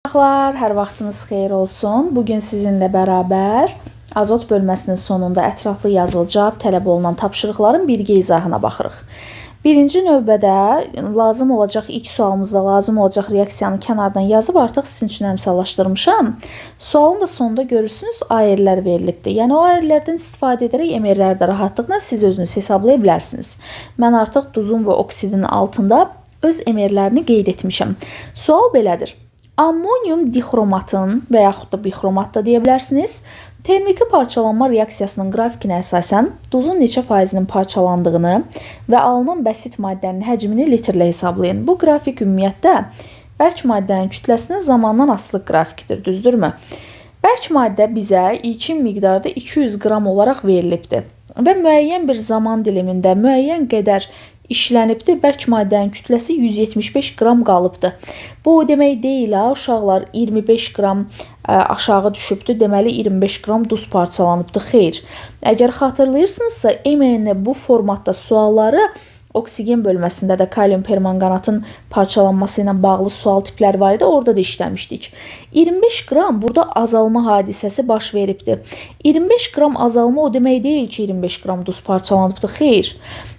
Uşaqlar, hər vaxtınız xeyir olsun. Bugün sizinlə bərabər azot bölməsinin sonunda ətraflı yazılı cavab tələb olunan tapşırıqların birgə izahına baxırıq. Birinci növbədə lazım olacaq ilk sualımızda lazım olacaq reaksiyanı kənardan yazıb artıq sizin üçün əmsallaşdırmışam. Sualın da sonunda görürsünüz ayirlər verilibdir. Yəni o ayirlərdən istifadə edərək emerləri də rahatlıqla siz özünüz hesablaya bilərsiniz. Mən artıq duzun və oksidin altında öz emerlərini qeyd etmişəm. Sual belədir. Ammonium dixromatın və yaxud da bixromat da deyə bilərsiniz. Termiki parçalanma reaksiyasının qrafikinə əsasən duzun neçə faizinin parçalandığını və alınan bəsit maddənin həcmini litrlə hesablayın. Bu qrafik ümumiyyətlə bərk maddənin kütləsinin zamandan asılı qrafikidir, düzdürmü? Bərk maddə bizə ilkin miqdarda 200 qram olaraq verilibdir və müəyyən bir zaman dilimində müəyyən qədər işlənibdir. Bərk maddənin kütləsi 175 qram qalıbdır. Bu o demək deyil, uşaqlar 25 qram aşağı düşübdür, deməli 25 qram duz parçalanıbdır. Xeyr. Əgər xatırlayırsınızsa, EMN bu formatda sualları oksigen bölməsində də kalium permanganatın parçalanması ilə bağlı sual tipləri var idi, orada da işləmişdik. 25 qram burada azalma hadisəsi baş veribdir. 25 qram azalma o demək deyil ki, 25 qram duz parçalanıbdır. Xeyr.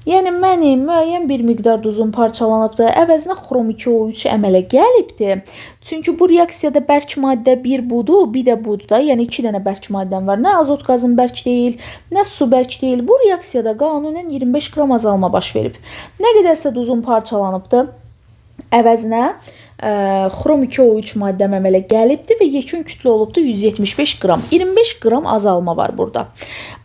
Yəni mənim müəyyən bir miqdar duzun parçalanıbdır, əvəzinə xrom 2O3 əmələ gəlibdir. Çünki bu reaksiyada bərk maddə bir budur, bir də budur da. Yəni 2 dənə bərk maddəm var. Nə azot qazın bərk deyil, nə su bərk deyil. Bu reaksiyada qanunən 25 qram azalma baş verib. Nə qədərsə duzun parçalanıbdır, əvəzinə xrom 2O3 maddəm əmələ gəlibdir və yekun kütlə olubdur 175 qram. 25 qram azalma var burada.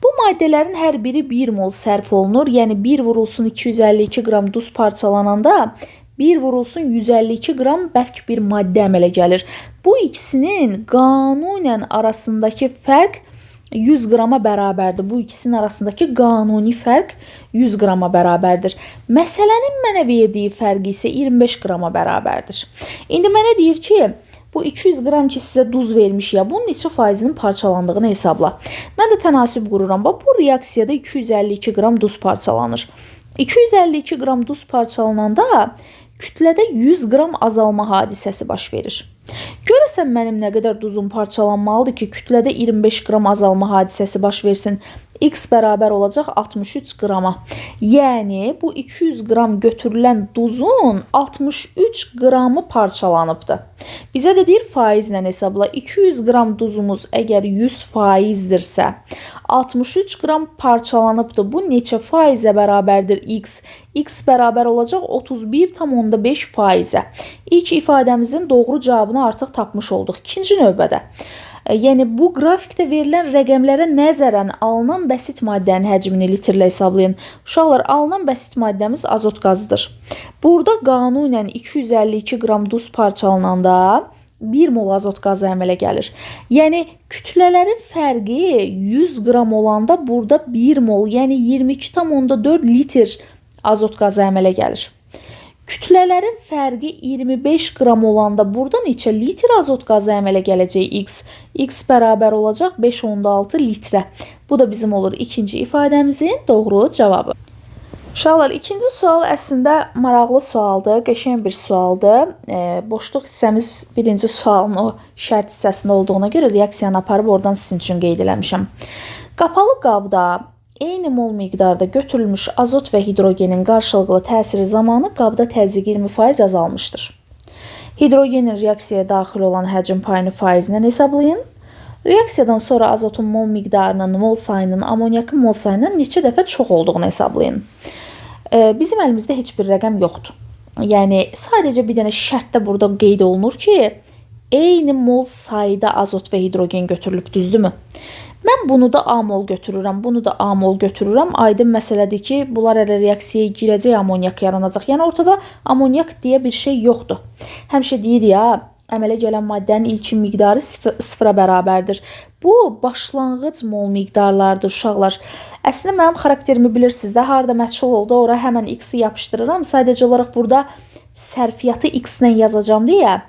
Bu maddələrin hər biri 1 mol sərf olunur. Yəni 1 vurulsun 252 qram duz parçalananda 1 vurulsun 152 qram bərk bir maddə əmələ gəlir. Bu ikisinin qanunən arasındakı fərq 100 qrama bərabərdir. Bu ikisinin arasındakı qanuni fərq 100 qrama bərabərdir. Məsələnin mənə verdiyi fərq isə 25 qrama bərabərdir. İndi mənə deyir ki, bu 200 qram ki sizə duz vermiş ya, bunun neçə faizinin parçalandığını hesabla. Mən də tənasüb qururam. Bu reaksiyada 252 qram duz parçalanır. 252 qram duz parçalananda kütlədə 100 qram azalma hadisəsi baş verir. Görəsən mənim nə qədər duzum parçalanmalıdır ki, kütlədə 25 qram azalma hadisəsi baş versin. X bərabər olacaq 63 qrama. Yəni, bu 200 qram götürülən duzun 63 qramı parçalanıbdır. Bizə də deyir faizlə hesabla. 200 qram duzumuz əgər 100 faizdirsə, 63 qram parçalanıbdır. Bu neçə faizə bərabərdir X? X bərabər olacaq 31,5 faizə. İlk ifadəmizin doğru cavabını artıq tapmış olduq. İkinci növbədə. Yəni, bu qrafikdə verilən rəqəmlərə nəzərən alınan bəsit maddənin həcmini litrlə hesablayın. Uşaqlar, alınan bəsit maddəmiz azot qazıdır. Burada qanunən 252 qram duz parçalananda 1 mol azot qazı əmələ gəlir. Yəni, kütlələrin fərqi 100 qram olanda burada 1 mol, yəni 22,4 litr azot qazı əmələ gəlir. Kütlələrin fərqi 25 qram olanda burada neçə litr azot qazı əmələ gələcək X? X bərabər olacaq 5,6 litrə. Bu da bizim olur ikinci ifadəmizin doğru cavabı. Uşaqlar, ikinci sual əslində maraqlı sualdır, qəşəng bir sualdır. Boşluq hissəmiz birinci sualın o şərt hissəsində olduğuna görə reaksiyanı aparıb oradan sizin üçün qeyd eləmişəm. Qapalı qabda eyni mol miqdarda götürülmüş azot və hidrogenin qarşılıqlı təsiri zamanı qabda təzyiq 20% azalmışdır. Hidrogenin reaksiyaya daxil olan həcm payını faizlə hesablayın. Reaksiyadan sonra azotun mol miqdarının, mol sayının, amonyakın mol sayının neçə dəfə çox olduğunu hesablayın. Bizim əlimizdə heç bir rəqəm yoxdur. Yəni, sadəcə bir dənə şərtdə burada qeyd olunur ki, eyni mol sayda azot və hidrogen götürülüb, düzdürmü? Mən bunu da A mol götürürəm, bunu da A mol götürürəm. Aydın məsələdir ki, bunlar elə reaksiyaya girəcək, amonyak yaranacaq. Yəni, ortada amonyak deyə bir şey yoxdur. Həmişə deyir ya, əmələ gələn maddənin ilkin miqdarı sıfıra bərabərdir. Bu, başlanğıc mol miqdarlardır, uşaqlar. Əslində, mənim xarakterimi bilirsiniz də, harada məchul oldu, ora həmən X-i yapışdırıram. Sadəcə olaraq burada sərfiyyatı X-lə yazacağım deyə,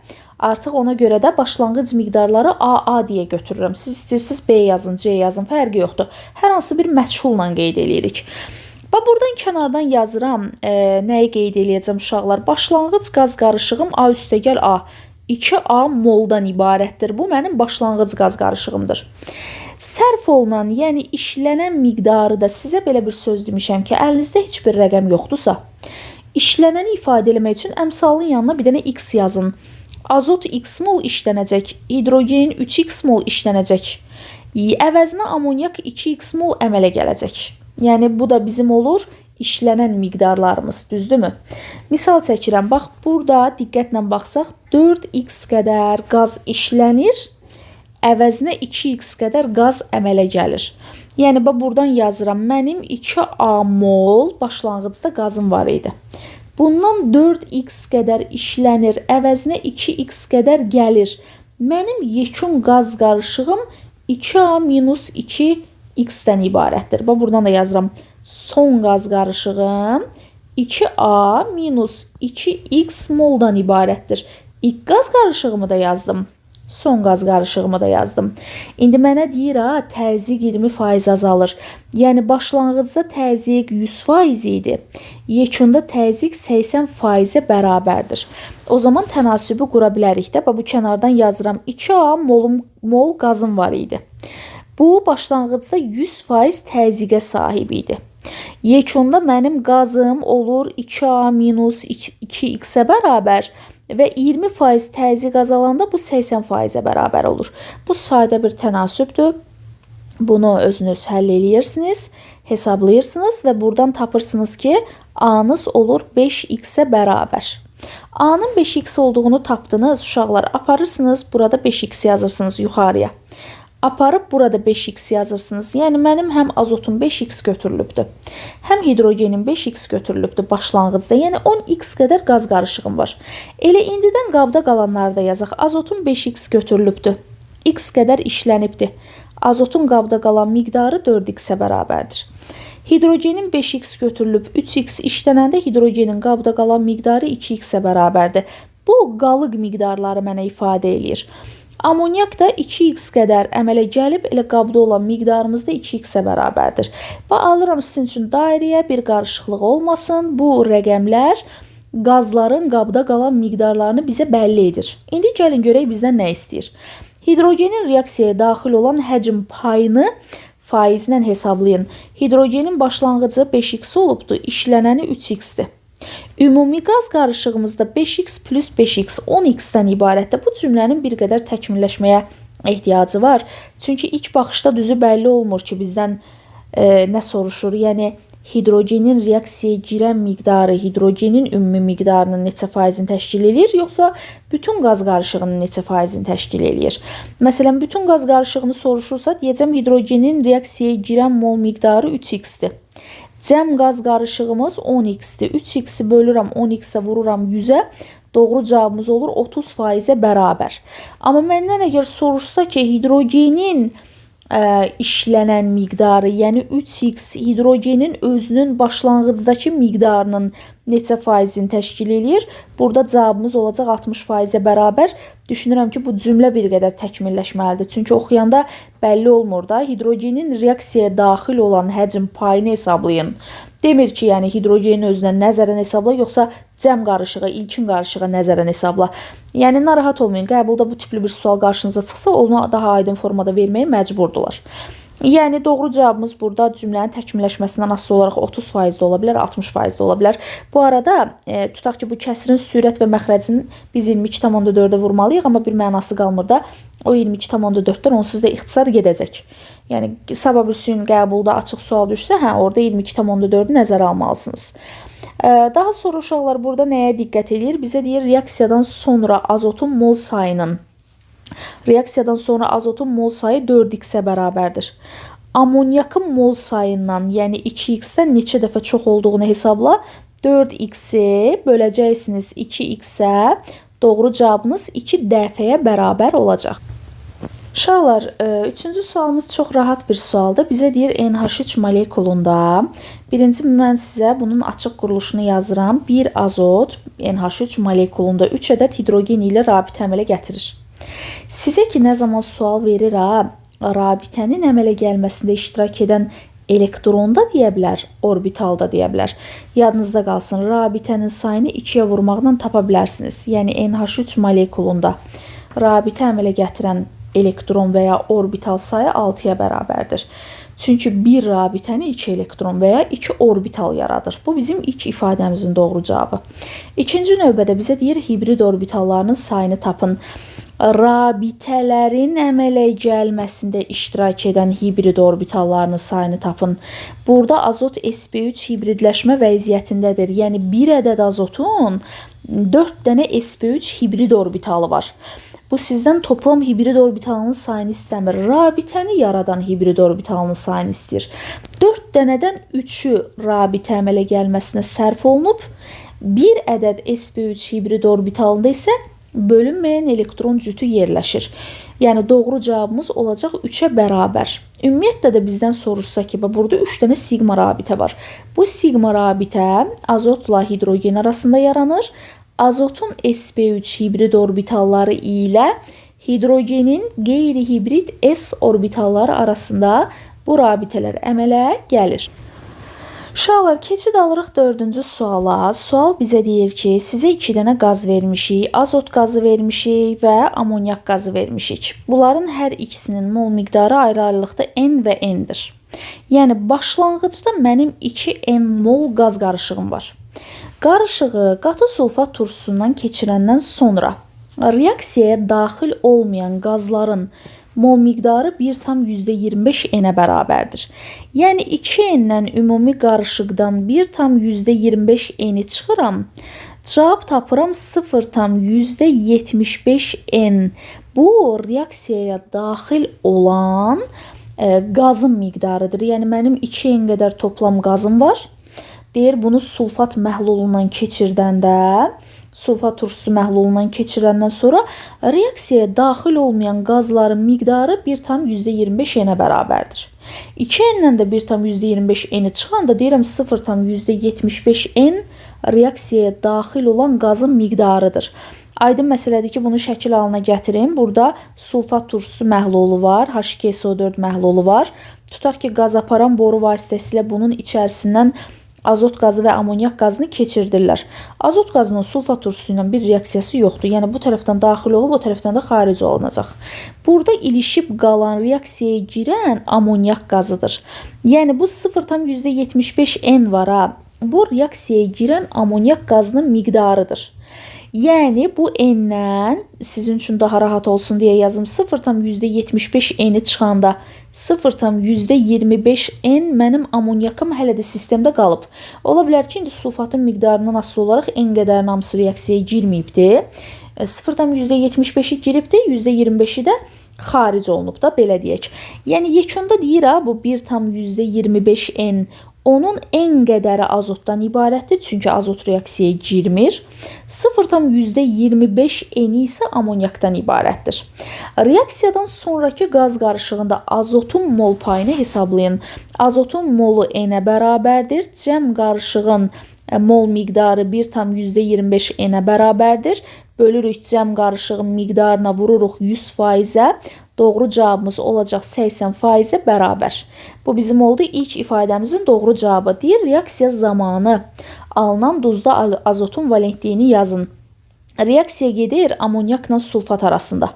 artıq ona görə də başlanğıc miqdarları AA deyə götürürəm. Siz istəyirsiniz B yazın, C yazın, fərqi yoxdur. Hər hansı bir məchullə qeyd edirik. Və buradan kənardan yazıram, nəyi qeyd edəcəm uşaqlar? Başlanğıc qaz qarışığım A üstəgəl A. 2A moldan ibarətdir. Bu mənim başlanğıc qaz qarışığımdır. Sərf olunan, yəni işlənən miqdarı da sizə belə bir söz demişəm ki, əlinizdə heç bir rəqəm yoxdursa, işlənəni ifadə etmək üçün əmsalın yanına bir dənə x yazın. Azot x mol işlənəcək, hidrogen 3x mol işlənəcək. Əvəzinə amonyak 2x mol əmələ gələcək. Yəni bu da bizim olur işlənən miqdarlarımız, düzdürmü? Misal çəkirəm, bax burada diqqətlə baxsaq 4x qədər qaz işlənir, əvəzinə 2x qədər qaz əmələ gəlir. Yəni bax buradan yazıram, mənim 2A mol başlanğıcda qazım var idi. Bundan 4x qədər işlənir, əvəzinə 2x qədər gəlir. Mənim yekun qaz qarışığım 2A minus 2x-dən ibarətdir. Bax buradan da yazıram. Son qaz qarışığım 2A minus 2x moldan ibarətdir. İlk qaz qarışığımı da yazdım. Son qaz qarışığımı da yazdım. İndi mənə deyir, təzyiq 20% azalır. Yəni başlanğıcda təzyiq 100% idi. Yekunda təzyiq 80%-ə bərabərdir. O zaman tənasibi qura bilərik də. Bu kənardan yazıram. 2A mol qazım var idi. Bu başlanğıcda 100% təzyiqə sahib idi. Yekunda mənim qazım olur 2A minus 2x-ə bərabər və 20% təzyiq azalanda bu 80%-ə bərabər olur. Bu sadə bir tənasübdür. Bunu özünüz həll edirsiniz, hesablayırsınız və buradan tapırsınız ki, A-nız olur 5x-ə bərabər. A-nın 5x olduğunu tapdınız, uşaqlar, aparırsınız, burada 5x yazırsınız yuxarıya. Aparıb burada 5x yazırsınız. Yəni mənim həm azotum 5x götürülübdür, həm hidrogenin 5x götürülübdür başlanğıcda. Yəni 10x qədər qaz qarışığım var. Elə indidən qabda qalanları da yazaq. Azotum 5x götürülübdür, x qədər işlənibdir. Azotun qabda qalan miqdarı 4x-ə bərabərdir. Hidrogenin 5x götürülüb 3x işlənəndə hidrogenin qabda qalan miqdarı 2x-ə bərabərdir. Bu qalıq miqdarları mənə ifadə eləyir. Amonyak da 2x qədər əmələ gəlib, elə qabda olan miqdarımız da 2x-ə bərabərdir. Və alıram sizin üçün dairəyə, bir qarışıqlıq olmasın. Bu rəqəmlər qazların qabda qalan miqdarlarını bizə bəlli edir. İndi gəlin görək bizdən nə istəyir. Hidrogenin reaksiyaya daxil olan həcm payını faizlə hesablayın. Hidrogenin başlanğıcı 5x olubdur, işlənəni 3x-dir. Ümumi qaz qarışığımızda 5x plus 5x 10x-dən ibarətdir. Bu cümlənin bir qədər təkmilləşməyə ehtiyacı var. Çünki ilk baxışda düzü bəlli olmur ki, bizdən nə soruşur. Yəni hidrogenin reaksiyaya girən miqdarı hidrogenin ümumi miqdarının neçə faizini təşkil edir, yoxsa bütün qaz qarışığının neçə faizini təşkil edir? Məsələn, bütün qaz qarışığını soruşursa, deyəcəm hidrogenin reaksiyaya girən mol miqdarı 3x-dir. Cəm qaz qarışığımız 10x-dir. 3x-i bölürəm 10x-ə vururam 100-ə. Doğru cavabımız olur 30%-ə bərabər. Amma məndən əgər soruşsa ki, hidrogenin işlənən miqdarı, yəni 3x hidrogenin özünün başlanğıcdakı miqdarının neçə faizini təşkil edir? Burada cavabımız olacaq 60%-ə bərabər. Düşünürəm ki, bu cümlə bir qədər təkmilləşməlidir. Çünki oxuyanda bəlli olmur da. Hidrogenin reaksiyaya daxil olan həcm payını hesablayın. Demir ki, yəni hidrogenin özünə nəzərən hesabla, yoxsa cəm qarışığa, ilkin qarışığa nəzərən hesabla. Yəni narahat olmayın, qəbulda bu tipli bir sual qarşınıza çıxsa, onu daha aydın formada verməyə məcburdular. Yəni doğru cavabımız burada cümlənin təkmilləşməsindən asılı olaraq 30% də ola bilər, 60% də ola bilər. Bu arada tutaq ki, bu kəsrin sürət və məxrəcini biz 22,4-ə vurmalıyıq, amma bir mənası qalmır da. O 22,4-dən onsuz da ixtisar gedəcək. Yəni sabah bir gün qəbulda açıq sual düşsə, orada 22,4-ü nəzərə almalısınız. Daha sonra uşaqlar burada nəyə diqqət edir? Bizə deyir reaksiyadan sonra azotun mol sayının. Reaksiyadan sonra azotun mol sayı 4x-ə bərabərdir. Amonyakın mol sayından, yəni 2x-dən neçə dəfə çox olduğunu hesabla. 4x-i böləcəksiniz 2x-ə. Doğru cavabınız 2 dəfəyə bərabər olacaq. Uşaqlar, üçüncü sualımız çox rahat bir sualdır. Bizə deyir NH3 molekulunda. Birinci mən sizə bunun açıq quruluşunu yazıram. Bir azot NH3 molekulunda 3 ədəd hidrogen ilə rabitə əmələ gətirir. Sizə ki, nə zaman sual verir, rabitənin əmələ gəlməsində iştirak edən elektronda deyə bilər, orbitalda deyə bilər. Yadınızda qalsın, rabitənin sayını 2-yə vurmaqla tapa bilərsiniz. Yəni NH3 molekulunda rabitə əmələ gətirən elektron və ya orbital sayı 6-ya bərabərdir. Çünki bir rabitəni 2 elektron və ya 2 orbital yaradır. Bu bizim ilk ifadəmizin doğru cavabı. İkinci növbədə bizə deyir, hibrid orbitallarının sayını tapın. Rabitələrin əmələ gəlməsində iştirak edən hibrid orbitallarının sayını tapın. Burada azot sp3 hibridləşmə vəziyyətindədir. Yəni bir ədəd azotun 4 dənə sp3 hibrid orbitalı var. Bu sizdən toplam hibrid orbitalının sayını istəmir. Rabitəni yaradan hibrid orbitalının sayını istəyir. 4 dənədən 3-ü rabitə əmələ gəlməsinə sərf olunub. Bir ədəd sp3 hibrid orbitalında isə bölünməyən elektron cütü yerləşir. Yəni doğru cavabımız olacaq 3-ə bərabər. Ümumiyyətlə də bizdən soruşsa ki, burada 3 dənə sigma rabitə var. Bu sigma rabitə azotla hidrogen arasında yaranır. Azotun sp3 hibrid orbitalları ilə hidrogenin qeyri-hibrid s orbitalları arasında bu rabitələr əmələ gəlir. Uşaqlar, keçid alırıq 4-cü suala. Sual bizə deyir ki, sizə 2 dənə qaz vermişik, azot qazı vermişik və amonyak qazı vermişik. Bunların hər ikisinin mol miqdarı ayrı-ayrılıqda n və n-dir. Yəni başlanğıcda mənim 2 n mol qaz qarışığım var. Qarışığı qatı sulfat turşusundan keçirəndən sonra reaksiyaya daxil olmayan qazların mol miqdarı 1,25 n-ə bərabərdir. Yəni 2n-dən ümumi qarışıqdan 1,25 n-i çıxıram. Cavab tapıram 0,75 n. Bu reaksiyaya daxil olan qazın miqdarıdır. Yəni mənim 2n qədər toplam qazım var. Deyir, bunu sulfat məhlulundan keçirdəndə, sulfat turşusu məhlulundan keçirəndən sonra reaksiyaya daxil olmayan qazların miqdarı 1,25 n-ə bərabərdir. 2n-dən də 1,25 n-i çıxanda deyirəm 0,75 n reaksiyaya daxil olan qazın miqdarıdır. Aydın məsələdir ki, bunu şəkil halına gətirin. Burada sulfat turşusu məhlulu var, H2SO4 məhlulu var. Tutaq ki, qaz aparan boru vasitəsilə bunun içərisindən azot qazı və amonyak qazını keçirdirlər. Azot qazının sulfat turşusu ilə bir reaksiyası yoxdur. Yəni bu tərəfdən daxil olub, o tərəfdən də xaric olunacaq. Burada ilişib qalan reaksiyaya girən amonyak qazıdır. Yəni bu 0,75 n var ha. Bu reaksiyaya girən amonyak qazının miqdarıdır. Yəni bu n-dən sizin üçün daha rahat olsun deyə yazım 0,75 n-i çıxanda 0,25 n mənim amonyakım hələ də sistemdə qalıb. Ola bilər ki, indi sulfatın miqdarından asılı olaraq n qədərin hamısı reaksiyaya girməyibdir. 0,75-i giribdir, %25-i də xaric olunub da, belə deyək. Yəni yekunda deyir ha, bu 1,25 n onun n qədəri azotdan ibarətdir, çünki azot reaksiyaya girmir. 0,25 n isə amonyakdan ibarətdir. Reaksiyadan sonraki qaz qarışığında azotun mol payını hesablayın. Azotun molu n-ə bərabərdir. Cəm qarışığın mol miqdarı 1,25 n-ə bərabərdir. Bölürük cəm qarışığın miqdarına, vururuq 100%-ə. Doğru cavabımız olacaq 80%-ə bərabər. Bu bizim oldu ilk ifadəmizin doğru cavabı. Deyir, reaksiya zamanı alınan duzda azotun valentliyini yazın. Reaksiya gedir amonyakla sulfat arasında.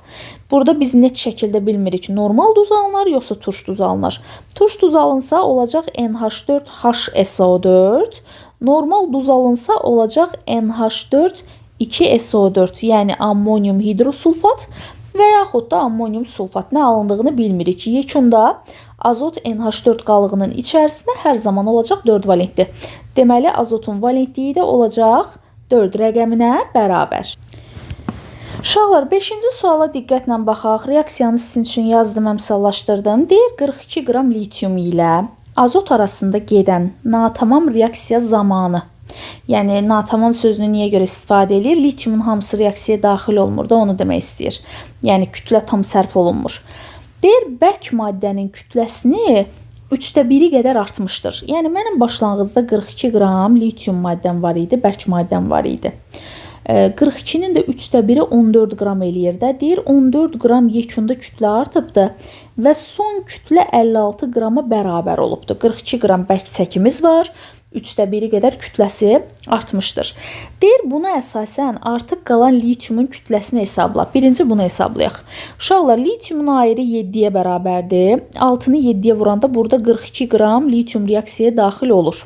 Burada biz net şəkildə bilmirik. Normal duz alınır, yoxsa turş duz alınır. Turş duz alınsa olacaq NH4 HSO4. Normal duz alınsa olacaq NH4 2SO4, yəni ammonium hidrosulfat və yaxud da ammonium sulfat. Nə alındığını bilmirik. Yekunda azot NH4 qalığının içərisində hər zaman olacaq 4 valentli. Deməli, azotun valentliyi də olacaq 4 rəqəminə bərabər. Uşaqlar, 5-ci suala diqqətlə baxaq. Reaksiyanı sizin üçün yazdım, əmsallaşdırdım. Deyir, 42 qram litium ilə azot arasında gedən natamam reaksiya zamanı. Yəni, natamam sözünü niyə görə istifadə edir? Litiumun hamısı reaksiyaya daxil olmur da, onu demək istəyir. Yəni, kütlə tam sərf olunmur. Deyir, bərk maddənin kütləsini 1/3 qədər artmışdır. Yəni, mənim başlanğıcda 42 qram litium maddəm var idi, bərk maddəm var idi. 42-nin də 3/1-i 14 qram eləyir də. Deyir 14 qram yekunda kütlə artıbdı və son kütlə 56 qrama bərabər olubdu. 42 qram bərk çəkimiz var. 3/1-i qədər kütləsi artmışdır. Deyir, buna əsasən artıq qalan litiumun kütləsini hesabla. Birinci bunu hesablayaq. Uşaqlar, litiumun ayırı 7-yə bərabərdir. 6-nı 7-yə vuranda burada 42 qram litium reaksiyaya daxil olur.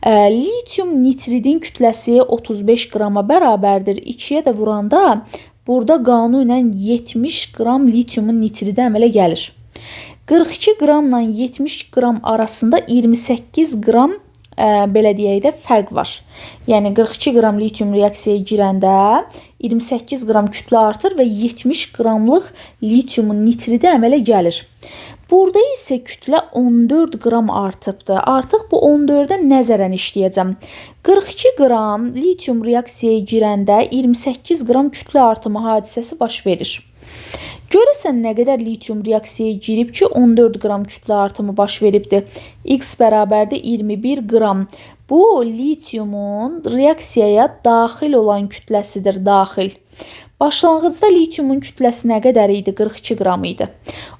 Litium nitridin kütləsi 35 qrama bərabərdir. 2-yə də vuranda burada qanunən 70 qram litiumun nitridi əmələ gəlir. 42 qramla 70 qram arasında 28 qram belə deyək də fərq var. Yəni 42 qram litium reaksiyaya girəndə 28 qram kütlə artır və 70 qramlıq litiumun nitridi əmələ gəlir. Burada isə kütlə 14 qram artıbdır. Artıq bu 14-ə nəzərən işləyəcəm. 42 qram litium reaksiyaya girəndə 28 qram kütlə artımı hadisəsi baş verir. Görəsən nə qədər litium reaksiyaya girib ki 14 qram kütlə artımı baş veribdir. X bərabərdir 21 qram. Bu litiumun reaksiyaya daxil olan kütləsidir, daxil. Başlanğıcda litiumun kütləsi nə qədər idi? 42 qram idi.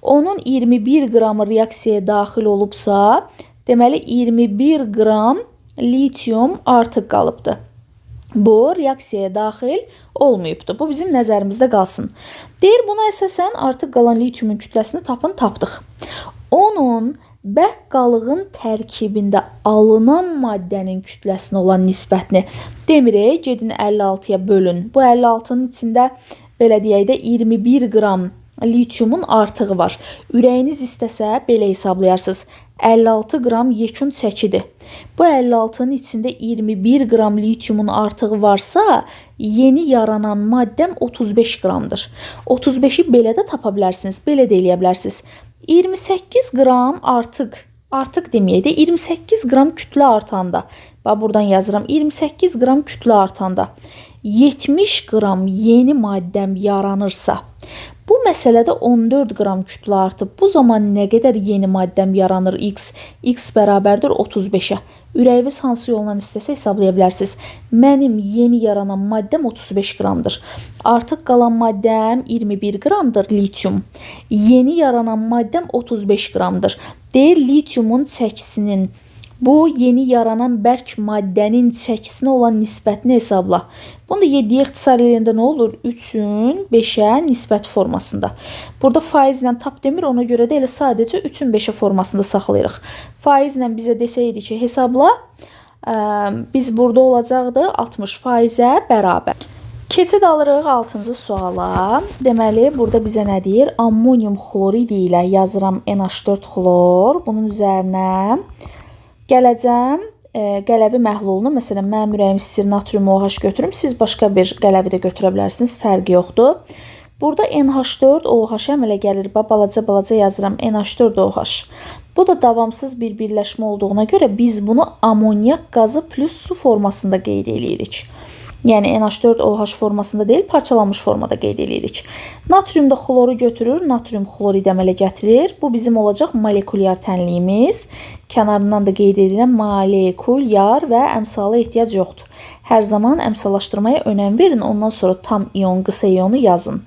Onun 21 qramı reaksiyaya daxil olubsa, deməli 21 qram litium artıq qalıbdır. Bu reaksiyaya daxil olmayıbdır. Bu bizim nəzərimizdə qalsın. Deyir, buna əsasən artıq qalan litiumun kütləsini tapdıq. Onun bərk qalığın tərkibində alınan maddənin kütləsinə olan nisbətini demirik, gedin 56-ya bölün. Bu 56-nın içində belə deyək də 21 qram litiumun artığı var. Ürəyiniz istəsə belə hesablayarsınız. 56 qram yekun çəkidir. Bu 56-nın içində 21 qram litiumun artığı varsa, yeni yaranan maddəm 35 qramdır. 35-i belə də tapa bilərsiniz, belə də eləyə bilərsiniz. 28 qram artıq deməyək də 28 qram kütlə artanda, buradan yazıram, 28 qram kütlə artanda 70 qram yeni maddəm yaranırsa, bu məsələdə 14 qram kütlə artıb. Bu zaman nə qədər yeni maddəm yaranır X? X bərabərdir 35-ə. Ürəyiniz hansı yolla istəsə hesablaya bilərsiniz. Mənim yeni yaranan maddəm 35 qramdır. Artıq qalan maddəm 21 qramdır litium. Yeni yaranan maddəm 35 qramdır. Deyir, litiumun çəkisinin, bu yeni yaranan bərk maddənin çəkisinə olan nisbətini hesabla. Bunu da 7-yə ixtisar edəndə nə olur? 3-ün 5-ə nisbət formasında. Burada faizlə tap demir, ona görə də elə sadəcə 3-ün 5-ə formasında saxlayırıq. Faizlə bizə desəydi ki, hesabla, biz burada olacaqdı 60%-ə bərabər. Keçid alırıq 6-cı suala. Deməli, burada bizə nə deyir? Ammonium xloridi ilə yazıram NH4 xlor. Bunun üzərinə gələcəm qələvi məhlulunu, məsələn, mənim ürəyim istəyir natrium OH götürüm, siz başqa bir qələvi də götürə bilərsiniz, fərqi yoxdur. Burada NH4 OH əmələ gəlir, balaca yazıram NH4 OH. Bu da davamsız bir birləşmə olduğuna görə biz bunu amonyak qazı plus su formasında qeyd edirik. Yəni NH4 OH formasında deyil, parçalanmış formada qeyd edirik. Natrium da xloru götürür, natrium xlorid əmələ gətirir. Bu bizim olacaq molekulyar tənliyimiz. Kənarından da qeyd edirəm, molekulyar və əmsala ehtiyac yoxdur. Hər zaman əmsallaşdırmaya önəm verin, ondan sonra tam ion, qısa ionu yazın.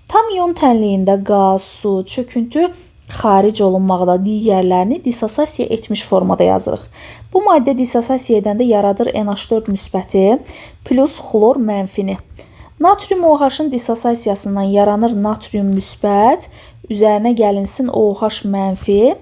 Tam ion tənliyində qaz, su, çöküntü xaric olunmaqda digərlərini dissosiasiya etmiş formada yazırıq. Bu maddə dissosiasiya edəndə yaradır NH4 müsbəti plus xlor mənfini. Natrium OH-ın dissosiasiyasından yaranır natrium müsbət, üzərinə gəlinsin OH mənfi.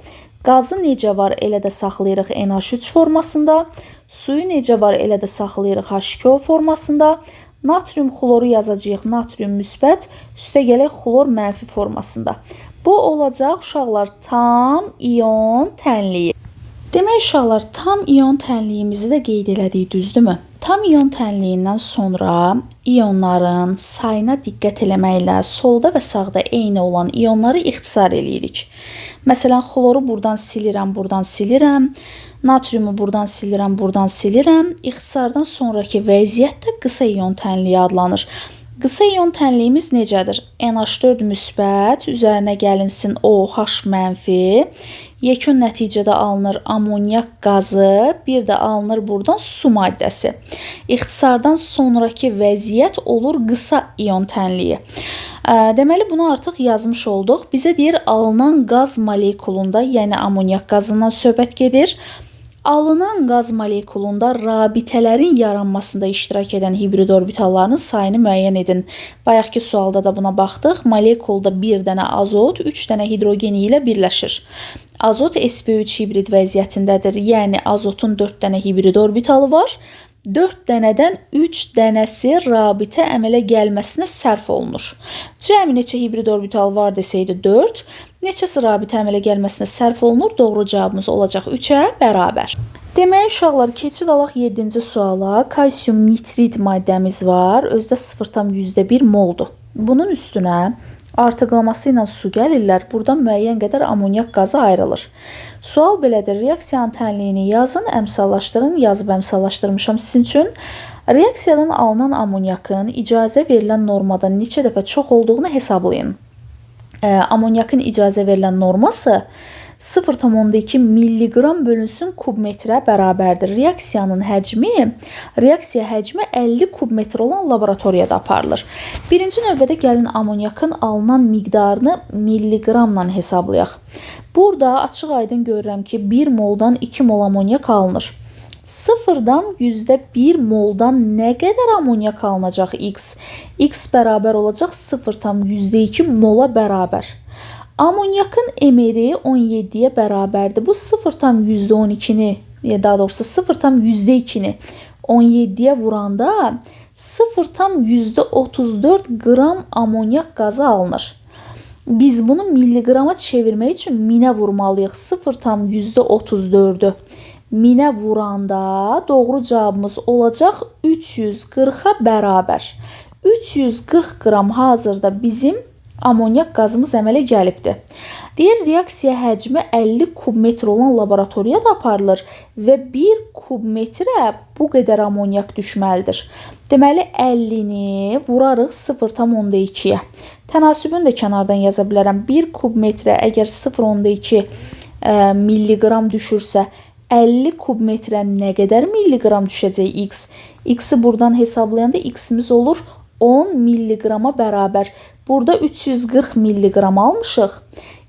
Qazı necə var, elə də saxlayırıq NH3 formasında. Suyu necə var, elə də saxlayırıq H2O formasında. Natrium xloru yazacağıq natrium müsbət, üstə gələk xlor mənfi formasında. Bu olacaq, uşaqlar, tam ion tənliyi. Demək, uşaqlar, tam ion tənliyimizi də qeyd elədik, düzdürmü? Tam ion tənliyindən sonra ionların sayına diqqət eləməklə solda və sağda eyni olan ionları ixtisar eləyirik. Məsələn, xloru buradan silirəm, natriumu buradan silirəm. İxtisardan sonraki vəziyyət də qısa ion tənliyi adlanır. Qısa iyon tənliyimiz necədir? NH4 müsbət, üzərinə gəlinsin OH mənfi, yekun nəticədə alınır amonyak qazı, bir də alınır buradan su maddəsi. İxtisardan sonraki vəziyyət olur qısa iyon tənliyi. Deməli, bunu artıq yazmış olduq. Bizə deyir, alınan qaz molekulunda, yəni amonyak qazından söhbət gedir. Alınan qaz molekulunda rabitələrin yaranmasında iştirak edən hibrid orbitallarının sayını müəyyən edin. Bayaqki sualda da buna baxdıq. Molekulda bir dənə azot, 3 dənə hidrogen ilə birləşir. Azot sp3 hibrid vəziyyətindədir. Yəni azotun 4 dənə hibrid orbitalı var. 4 dənədən 3 dənəsi rabitə əmələ gəlməsinə sərf olunur. Cəmi neçə hibrid orbital var desəydi 4, neçəsi rabitə əmələ gəlməsinə sərf olunur? Doğru cavabımız olacaq 3-ə bərabər. Demək, uşaqlar, keçid alaq 7-ci suala. Kalsium nitrid maddəmiz var. Özdə 0,1 moldur. Bunun üstünə artıqlaması ilə su gəlirlər. Buradan müəyyən qədər amonyak qazı ayrılır. Sual belədir. Reaksiyanın tənliyini yazın, əmsallaşdırın. Yazıb əmsallaşdırmışam sizin üçün. Reaksiyadan alınan amonyakın icazə verilən normadan neçə dəfə çox olduğunu hesablayın. Amonyakın icazə verilən norması 0,2 milliqram bölünsün kubmetrə bərabərdir. Reaksiya həcmi 50 kubmetr olan laboratoriyada aparılır. Birinci növbədə gəlin amonyakın alınan miqdarını milliqramla hesablayaq. Burada açıq aydın görürəm ki, 1 moldan 2 mol amonyak alınır. 0-dan %1 moldan nə qədər amonyak alınacaq x? X bərabər olacaq 0,2 mola bərabər. Amonyakın emeri 17-yə bərabərdir. Bu 0,12-ni, daha doğrusu 0,2-ni 17-yə vuranda 0,34 qram amonyak qazı alınır. Biz bunu milliqrama çevirmək üçün minə vurmalıyıq. 0,34-ü minə vuranda doğru cavabımız olacaq 340-a bərabər. 340 qram hazırda bizim amonyak qazımız əmələ gəlibdir. Deyir, reaksiya həcmi 50 kubmetr olan laboratoriyada aparılır və 1 kubmetrə bu qədər amonyak düşməlidir. Deməli, 50-ni vurarıq 0,2-yə. Tənasübünü də kənardan yaza bilərəm. 1 kubmetrə əgər 0,2 milliqram düşürsə, 50 kubmetrə nə qədər milliqram düşəcək x? X-i buradan hesablayanda x-imiz olur 10 milliqrama bərabər. Burada 340 milliqram almışıq.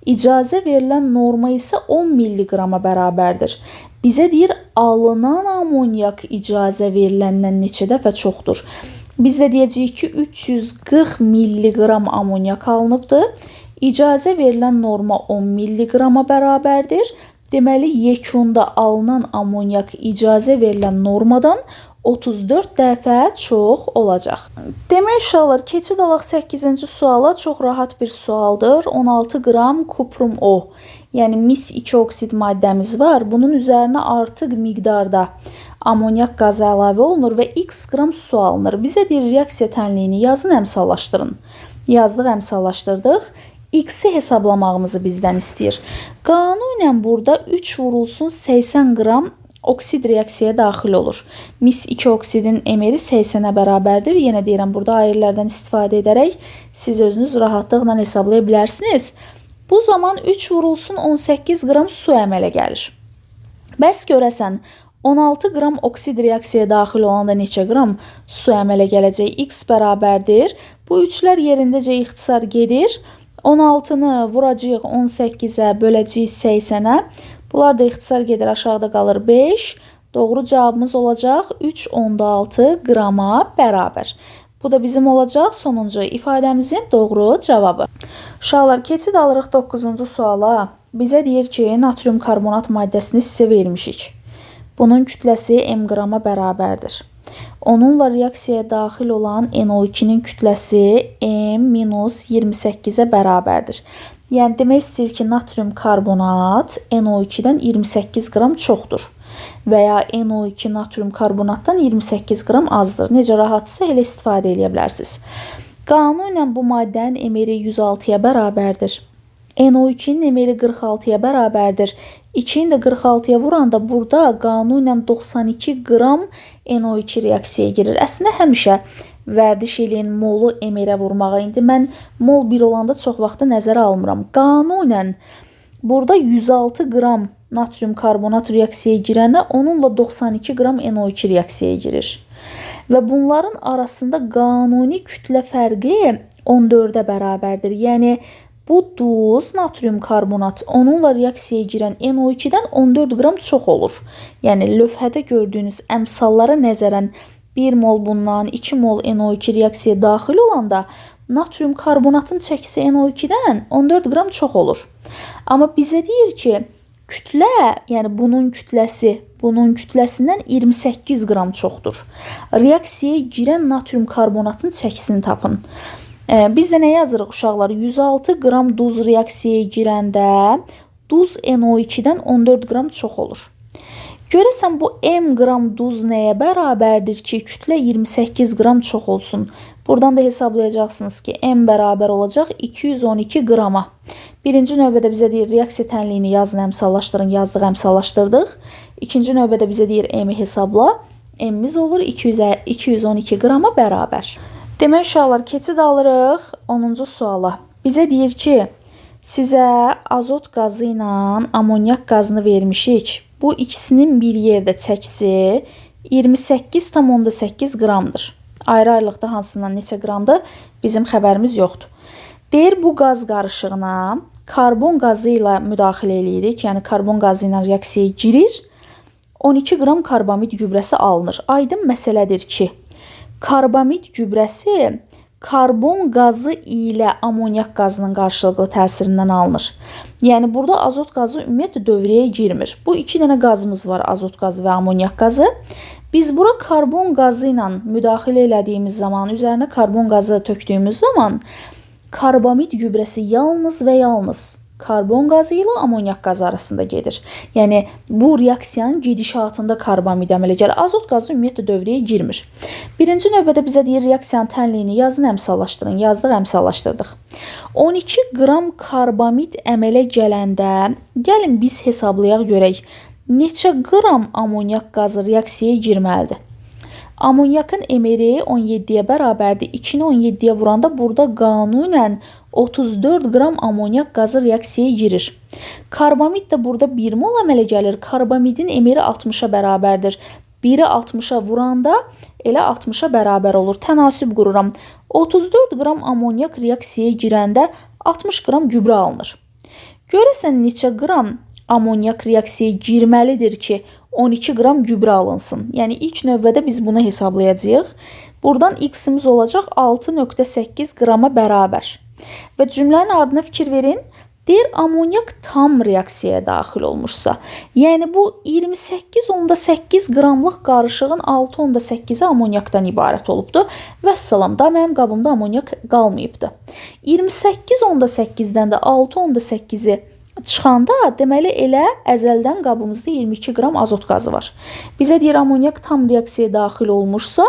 İcazə verilən norma isə 10 milliqrama bərabərdir. Bizə deyir, alınan amonyak icazə veriləndən neçə dəfə çoxdur? Biz də deyəcəyik ki, 340 milliqram amonyak alınıbdır. İcazə verilən norma 10 milliqrama bərabərdir. Deməli, yekunda alınan amonyak icazə verilən normadan 34 dəfə çox olacaq. Demək, uşaqlar, keçid alaq 8-ci suala. Çox rahat bir sualdır. 16 qram kuprum O, yəni mis 2 oksid maddəmiz var. Bunun üzərinə artıq miqdarda amonyak qazı əlavə olunur və x qram su alınır. Bizə deyir, reaksiya tənliyini yazın, əmsallaşdırın. Yazdıq, əmsallaşdırdıq. X-i hesablamağımızı bizdən istəyir. Qanunən burada 3 vurulsun 80 qram oksid reaksiyaya daxil olur. Mis 2 oksidin emeri 80-ə bərabərdir. Yenə deyirəm, burada ayrılardan istifadə edərək siz özünüz rahatlıqla hesablaya bilərsiniz. Bu zaman 3 vurulsun 18 qram su əmələ gəlir. Bəs görəsən, 16 qram oksid reaksiyaya daxil olanda neçə qram su əmələ gələcək? X bərabərdir. Bu 3-lər yerindəcə ixtisar gedir. 16-nı vuracağıq 18-ə, böləcəyik 80-ə. Bunlar da ixtisar gedir, aşağıda qalır 5. Doğru cavabımız olacaq 3,6 qrama bərabər. Bu da bizim olacaq sonuncu ifadəmizin doğru cavabı. Uşaqlar, keçid alırıq 9-cu suala. Bizə deyir ki, natrium karbonat maddəsini sizə vermişik. Bunun kütləsi m qrama bərabərdir. Onunla reaksiyaya daxil olan NO2-nin kütləsi m-28-ə bərabərdir. Yəni, demək istəyir ki, natrium karbonat NO2-dən 28 qram çoxdur. Və ya NO2 natrium karbonatdan 28 qram azdır. Necə rahatsa elə istifadə edə bilərsiniz. Qanunən bu maddənin emeri 106-ya bərabərdir. NO2-nin emeri 46-ya bərabərdir. 2-ni də 46-ya vuranda burada qanunən 92 qram NO2 reaksiyaya girir. Əslində həmişə vərdiş eləyin, molu emerə vurmağa. İndi mən mol 1 olanda çox vaxtı nəzərə almıram. Qanunən burada 106 qram natrium karbonat reaksiyaya girəndə onunla 92 qram NO2 reaksiyaya girir. Və bunların arasında qanuni kütlə fərqi 14-ə bərabərdir. Yəni bu duz natrium karbonat onunla reaksiyaya girən NO2-dən 14 qram çox olur. Yəni lövhədə gördüyünüz əmsallara nəzərən 1 mol bundan 2 mol NO2 reaksiyaya daxil olanda natrium karbonatın çəkisi NO2-dən 14 qram çox olur. Amma bizə deyir ki, kütlə, yəni bunun kütləsindən 28 qram çoxdur. Reaksiyaya girən natrium karbonatın çəkisini tapın. Biz də nə yazırıq uşaqlar? 106 qram duz reaksiyaya girəndə duz NO2-dən 14 qram çox olur. Görəsən bu m qram duz nəyə bərabərdir ki, kütlə 28 qram çox olsun? Buradan da hesablayacaqsınız ki, m bərabər olacaq 212 qrama. Birinci növbədə bizə deyir, reaksiya tənliyini yazın, əmsallaşdırın, yazdıq, əmsallaşdırdıq. İkinci növbədə bizə deyir, m-i hesabla. M-imiz olur 212 qrama bərabər. Demək uşaqlar, keçid alırıq 10-cu suala. Bizə deyir ki, sizə azot qazı ilə amonyak qazını vermişik. Bu ikisinin bir yerdə çəkisi 28,8 qramdır. Ayrı-ayrılıqda hansından neçə qramdır bizim xəbərimiz yoxdur. Deyir, bu qaz qarışığına karbon qazı ilə müdaxilə edirik. Yəni karbon qazı ilə reaksiyaya girir. 12 qram karbamid gübrəsi alınır. Aydın məsələdir ki, karbamid gübrəsi karbon qazı ilə amonyak qazının qarşılıqlı təsirindən alınır. Yəni burada azot qazı ümumiyyətlə dövrəyə girmir. Bu iki dənə qazımız var, azot qazı və amonyak qazı. Biz bura karbon qazı ilə müdaxilə elədiyimiz zaman, üzərinə karbon qazı tökdüyümüz zaman karbamid gübrəsi yalnız və yalnız karbon qazı ilə amonyak qazı arasında gedir. Yəni bu reaksiyanın gedişatında karbamid əmələ gəlir. Azot qazı ümumiyyətlə dövrəyə girmir. Birinci növbədə bizə deyir, reaksiyanın tənliyini yazın, əmsallaşdırın. Yazdıq, əmsallaşdırdıq. 12 qram karbamid əmələ gələndə gəlin biz hesablayaq görək. Neçə qram amonyak qazı reaksiyaya girməlidir? Amonyakın emeri 17-yə bərabərdir. 2-ni 17-yə vuranda burada qanunən 34 qram amonyak qazı reaksiyaya girir. Karbamid də burada 1 mol əmələ gəlir. Karbamidin emeri 60-a bərabərdir. 1-i 60-a vuranda elə 60-a bərabər olur. Tənasüb qururam. 34 qram amonyak reaksiyaya girəndə 60 qram gübrə alınır. Görəsən neçə qram amonyak reaksiyaya girməlidir ki, 12 qram gübrə alınsın. Yəni ilk növbədə biz bunu hesablayacağıq. Buradan x-imiz olacaq 6,8 qrama bərabər. Və cümlənin ardına fikir verin. Deyir, amonyak tam reaksiyaya daxil olmuşsa, yəni bu 28,8 qramlıq qarışığın 6,8-i amonyakdan ibarət olubdur. Vəssalam, da mənim qabımda amonyak qalmayıbdır. 28,8-dən də 6,8-i çıxanda, deməli elə əzəldən qabımızda 22 qram azot qazı var. Bizə deyir, amonyak tam reaksiyaya daxil olmuşsa,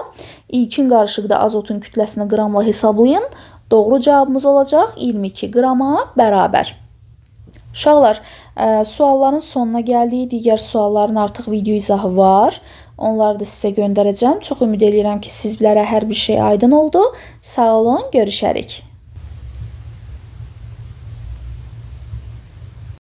ilkin qarışıqda azotun kütləsini qramla hesablayın. Doğru cavabımız olacaq 22 qrama bərabər. Uşaqlar, sualların sonuna gəldik. Digər sualların artıq video izahı var. Onları da sizə göndərəcəm. Çox ümid edirəm ki, sizlərə hər bir şey aydın oldu. Sağ olun, görüşərik.